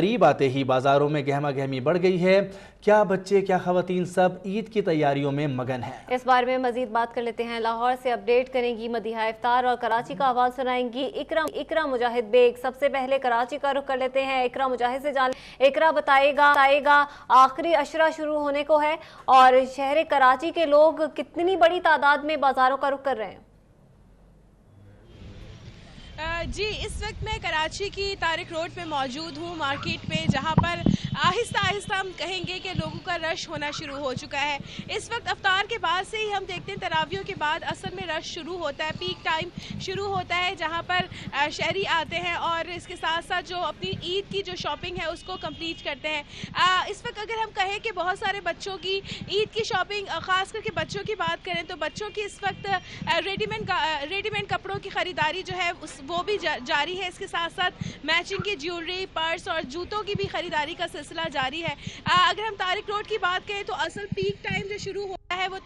करीब आते ही बाजारों में गहमा गहमी बढ़ गई है। क्या बच्चे क्या खवातीन सब ईद की तैयारियों में मगन हैं। इस बारे में मजीद बात कर लेते हैं। लाहौर से अपडेट करेंगी मदीहा इफ्तार और कराची का आवाज सुनाएंगी इकरा मुजाहिद बेग। सबसे पहले कराची का रुख कर लेते हैं। इकरा मुजाहिद से जान इकरा बताएगा आखिरी अशरा शुरू होने को है और शहर कराची के लोग कितनी बड़ी तादाद में बाजारों का रुख कर रहे हैं। जी, इस वक्त मैं कराची की तारिक रोड पे मौजूद हूँ, मार्केट पे, जहाँ पर आहिस्ता आहिस्ता हम कहेंगे कि लोगों का रश होना शुरू हो चुका है। इस वक्त अफ्तार के बाद से ही हम देखते हैं तरावियों के बाद असल में रश शुरू होता है, पीक टाइम शुरू होता है, जहाँ पर शहरी आते हैं और इसके साथ साथ जो अपनी ईद की जो शॉपिंग है उसको कंप्लीट करते हैं। इस वक्त अगर हम कहें कि बहुत सारे बच्चों की ईद की शॉपिंग, ख़ास करके बच्चों की बात करें तो बच्चों की इस वक्त रेडीमेड कपड़ों की ख़रीदारी जो है वो भी जारी है। इसके साथ साथ मैचिंग की ज्वेलरी, पर्स और जूतों की भी खरीदारी का सिलसिला जारी है। अगर हम तारिक रोड की बात करें तो असल पीक टाइम जो शुरू होता है वो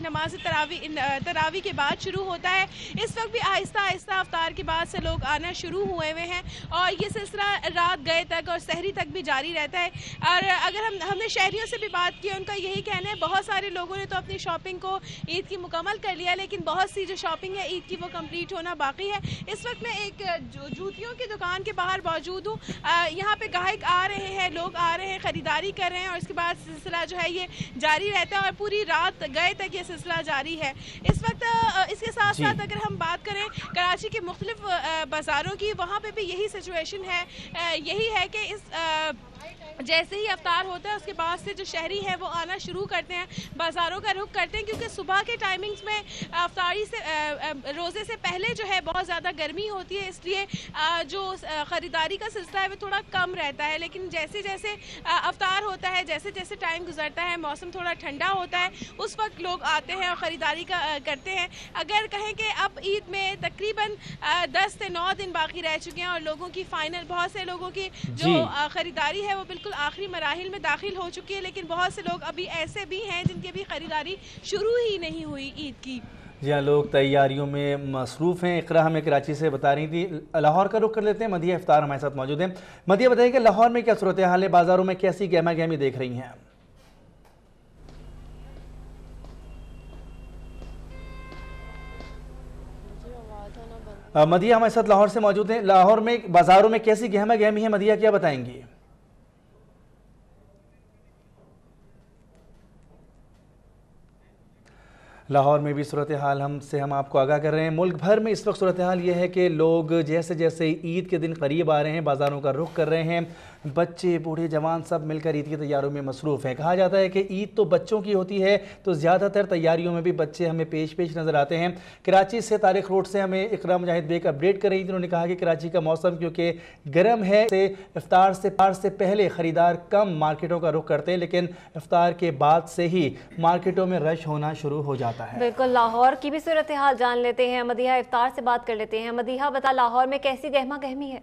नमाज तरावी के बाद शुरू होता है। इस वक्त भी आहिस्ता आहिस्ता अफ्तार के बाद से लोग आना शुरू हुए हैं और ये सिलसिला रात गए तक और सहरी तक भी जारी रहता है। और अगर हमने शहरियों से भी बात की, उनका यही कहना है, बहुत सारे लोगों ने तो अपनी शॉपिंग को ईद की मुकम्मल कर लिया, लेकिन बहुत सी जो शॉपिंग है ईद की वो कंप्लीट होना बाकी है। इस वक्त मैं एक जूतियों की दुकान के बाहर मौजूद हूँ। यहाँ पे गाहक आ रहे हैं, लोग आ रहे हैं, ख़रीदारी कर रहे हैं और इसके बाद सिलसिला जो है ये जारी रहता है और पूरी रात गए तक ये सिलसिला जारी है। इस वक्त इसके साथ साथ अगर हम बात करें कराची के मुख्तलिफ बाज़ारों की, वहाँ पे भी यही सिचुएशन है। यही है कि जैसे ही अफ्तार होता है उसके बाद से जो शहरी है वो आना शुरू करते हैं, बाज़ारों का रुख करते हैं, क्योंकि सुबह के टाइमिंग्स में अफ्तारी से रोज़े से पहले जो है बहुत ज़्यादा गर्मी होती है, इसलिए जो ख़रीदारी का सिलसिला है वो थोड़ा कम रहता है। लेकिन जैसे जैसे अफ्तार होता है, जैसे जैसे टाइम गुजरता है, मौसम थोड़ा ठंडा होता है, उस वक्त लोग आते हैं और ख़रीदारी करते हैं। अगर कहें कि अब ईद में तकरीबन 10 से 9 दिन बाकी रह चुके हैं और लोगों की बहुत से लोगों की जो ख़रीदारी है वो बिल्कुल आखिरी मराहिल में दाखिल हो चुकी है, लेकिन बहुत से लोग अभी ऐसे भी हैं जिनकी भी खरीदारी शुरू ही नहीं हुई ईद की। जी हाँ, लोग तैयारियों में मसरूफ़ हैं। इकरा हमें कराची से बता रही थी। लाहौर का रुख कर लेते हैं। मदीहा इफ्तार हमारे साथ मौजूद हैं। मदीहा बताइए कि लाहौर में क्या सूरत हाल है, बाज़ारों में कैसी गहमा गहमी देख रही हैं। मदीहा हमारे साथ लाहौर से मौजूद हैं। लाहौर में बाज़ारों में कैसी गहमा गहमी है, मदीहा क्या बताएंगी। लाहौर में भी सूरत हाल हम आपको आगाह कर रहे हैं। मुल्क भर में इस वक्त सूरत हाल ये है कि लोग जैसे जैसे ईद के दिन करीब आ रहे हैं बाज़ारों का रुख कर रहे हैं। बच्चे, बूढ़े, जवान सब मिलकर ईद की तैयारियों में मसरूफ़ हैं। कहा जाता है कि ईद तो बच्चों की होती है, तो ज़्यादातर तैयारियों में भी बच्चे हमें पेश नज़र आते हैं। कराची से तारिक रोड से हमें इकरा मुजाहिद बेग अपडेट कर रही थी। उन्होंने कहा कि कराची का मौसम क्योंकि गर्म है, इफ्तार से पहले ख़रीदार कम मार्केटों का रुख करते हैं, लेकिन इफ्तार के बाद से ही मार्केटों में रश होना शुरू हो जाता है। बिल्कुल, लाहौर की भी सूरत हाल जान लेते हैं। मदीहा इफ्तार से बात कर लेते हैं। मदीहा बता, लाहौर में कैसी गहमा गहमी है।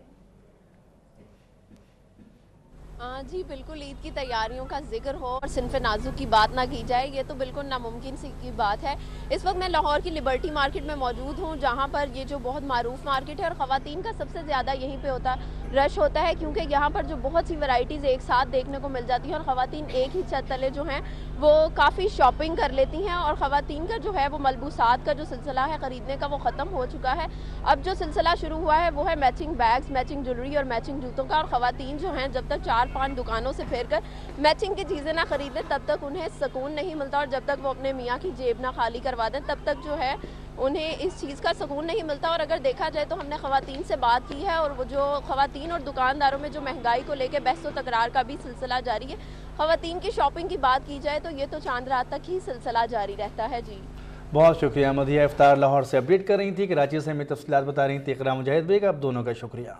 जी बिल्कुल, ईद की तैयारियों का जिक्र हो और सिनफ नाजू की बात ना की जाए, ये तो बिल्कुल नामुमकिन सी की बात है। इस वक्त मैं लाहौर की लिबर्टी मार्केट में मौजूद हूँ, जहाँ पर ये जो बहुत मारूफ मार्केट है और ख़वातीन का सबसे ज़्यादा यहीं पे रश होता है, क्योंकि यहाँ पर जो बहुत सी वैरायटीज़ एक साथ देखने को मिल जाती हैं और ख़वातीन एक ही छत तले जो हैं वो काफ़ी शॉपिंग कर लेती हैं और ख़वातीन का जो है वो मलबूसात का जो सिलसिला है ख़रीदने का वो ख़त्म हो चुका है। अब जो सिलसिला शुरू हुआ है वो है मैचिंग बैग्स, मैचिंग ज्वेलरी और मैचिंग जूतों का। और ख़वातीन जो हैं जब तक 4-5 दुकानों से फिर कर मैचिंग की चीज़ें ना खरीदें तब तक उन्हें सुकून नहीं मिलता, और जब तक वो अपने मियाँ की जेब ना खाली करवा दें तब तक जो है उन्हें इस चीज़ का सुकून नहीं मिलता। और अगर देखा जाए तो हमने ख़वातीन से बात की है और वो जो ख़वातीन और दुकानदारों में जो महंगाई को लेकर बहस व तकरार का भी सिलसिला जारी है। ख़वातीन की शॉपिंग की बात की जाए तो ये तो चांद रात तक ही सिलसिला जारी रहता है। जी बहुत शुक्रिया। मदीहा इफ्तार लाहौर से अपडेट कर रही थी। कराची से हमें तफसीलात बता रही थी इकरा मुजाहिद बेग। आप दोनों का शुक्रिया।